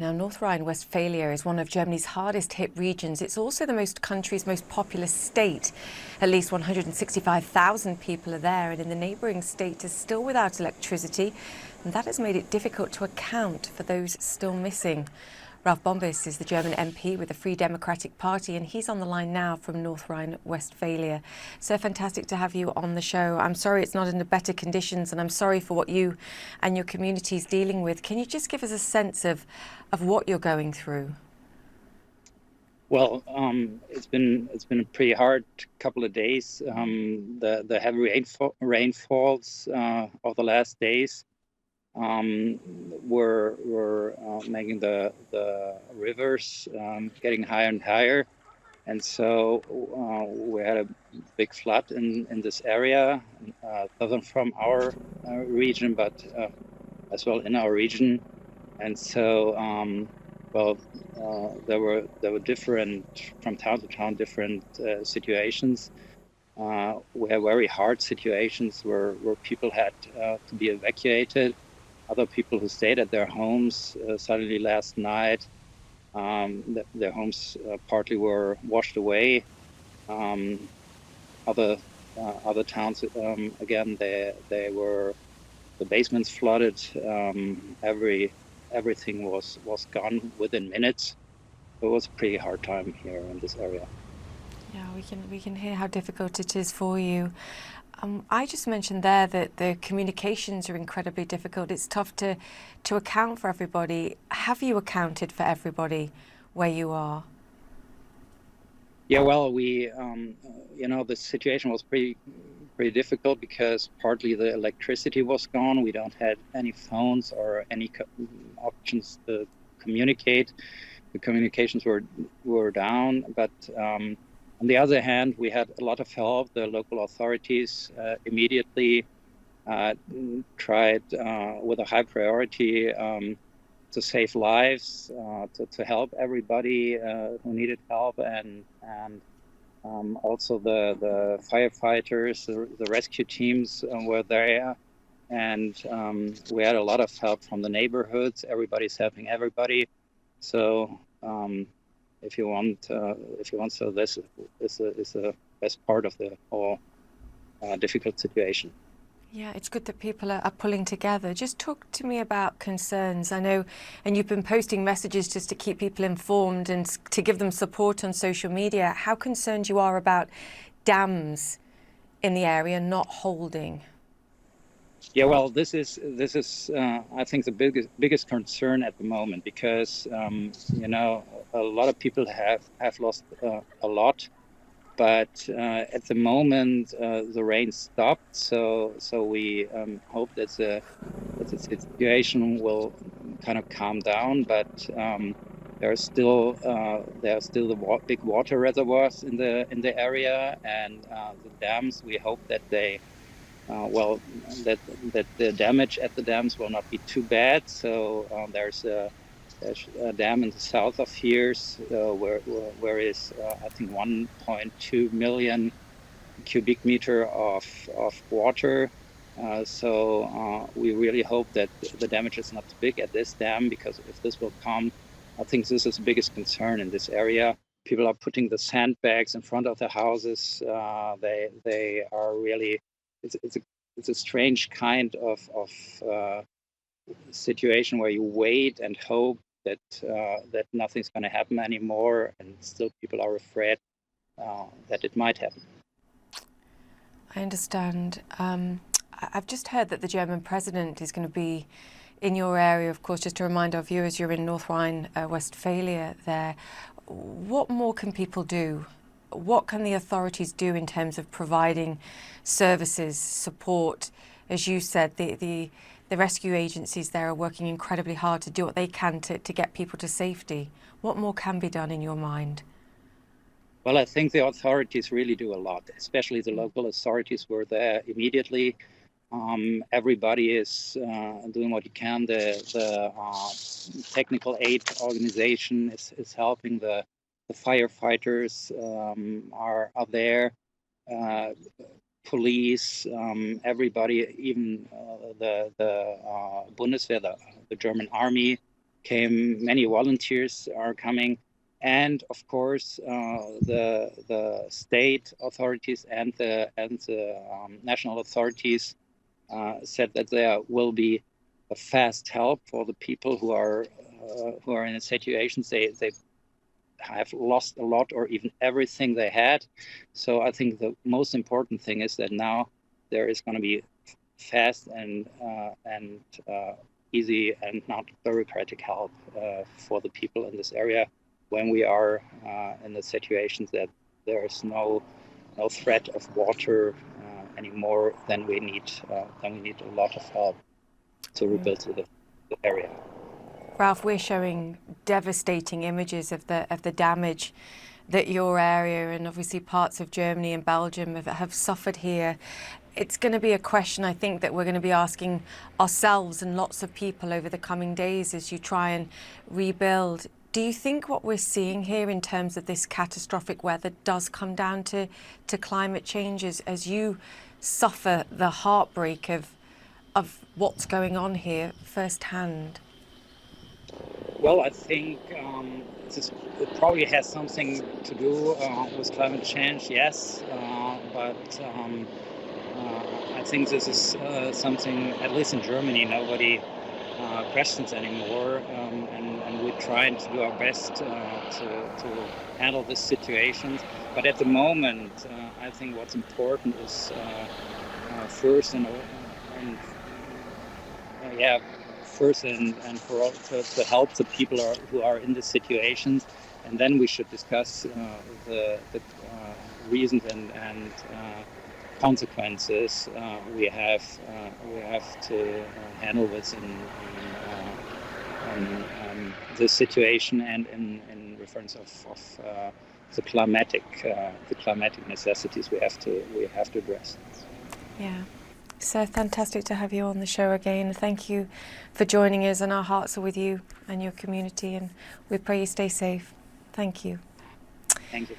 Now, North Rhine-Westphalia is one of Germany's hardest hit regions. It's also the country's most populous state. At least 165,000 people are there, and in the neighbouring state is still without electricity, and that has made it difficult to account for those still missing. Ralph Bombis is the German MP with the Free Democratic Party, and he's on the line now from North Rhine-Westphalia. So fantastic to have you on the show. I'm sorry it's not in the better conditions, and I'm sorry for what you and your community is dealing with. Can you just give us a sense of what you're going through? Well, it's been a pretty hard couple of days. The heavy rainfalls of the last days were making the rivers getting higher and higher, and so we had a big flood in this area, southern from our region, but as well in our region, and so there were different from town to town different situations. We have very hard situations where people had to be evacuated. Other people who stayed at their homes suddenly last night, their homes partly were washed away. Other towns again, they were, the basements flooded. Everything was gone within minutes. It was a pretty hard time here in this area. Yeah, we can hear how difficult it is for you. I just mentioned there that the communications are incredibly difficult. It's tough to account for everybody. Have you accounted for everybody where you are? Yeah, well, we, the situation was pretty difficult because partly the electricity was gone. We don't have any phones or any options to communicate. The communications were down, but on the other hand, we had a lot of help. The local authorities immediately tried with a high priority to save lives, to help everybody who needed help, and also the firefighters, the rescue teams were there, and we had a lot of help from the neighborhoods. Everybody's helping everybody. So if you want, so this is the best part of the whole difficult situation. Yeah, it's good that people are pulling together. Just talk to me about concerns. I know, and you've been posting messages just to keep people informed and to give them support on social media. How concerned you are about dams in the area not holding? Yeah, well, this is I think the biggest concern at the moment, because a lot of people have lost a lot, but at the moment the rain stopped, so we hope that the situation will kind of calm down. But there are still the big water reservoirs in the area, and the dams. We hope that they that the damage at the dams will not be too bad. So there's a dam in the south of here where is I think 1.2 million cubic meter of water. So we really hope that the damage is not too big at this dam, because if this will come, I think this is the biggest concern in this area. People are putting the sandbags in front of the houses. They are really, it's a strange kind of situation where you wait and hope that nothing's going to happen anymore, and still people are afraid that it might happen. I understand. I've just heard that the German president is going to be in your area. Of course, just to remind our viewers, you're in North Rhine-Westphalia there. What more can people do? What can the authorities do in terms of providing services, support? As you said, the rescue agencies there are working incredibly hard to do what they can to get people to safety. What more can be done in your mind? Well, I think the authorities really do a lot, especially the local authorities were there immediately. Everybody is doing what he can. The technical aid organization is helping. The firefighters are there. Police, everybody, even the Bundeswehr, the German army, many volunteers are coming, and of course the state authorities and the national authorities said that there will be a fast help for the people who are in a situation they have lost a lot or even everything they had. So I think the most important thing is that now there is going to be fast and easy and not bureaucratic help for the people in this area when we are in the situations that there is no threat of water anymore. Then we need a lot of help to rebuild the area. Ralph, we're showing devastating images of the damage that your area and obviously parts of Germany and Belgium have suffered here. It's going to be a question, I think, that we're going to be asking ourselves and lots of people over the coming days as you try and rebuild. Do you think what we're seeing here in terms of this catastrophic weather does come down to climate change as you suffer the heartbreak of what's going on here firsthand? Well, I think it probably has something to do with climate change, yes, but I think this is something, at least in Germany, nobody questions anymore, and we're trying to do our best to handle this situation. But at the moment, I think what's important is first and for all to help the people who are in this situation, and then we should discuss the reasons and consequences we have to handle this in this situation and in reference of the climatic necessities we have to address. Yeah. So fantastic to have you on the show again. Thank you for joining us, and our hearts are with you and your community, and we pray you stay safe. Thank you. Thank you.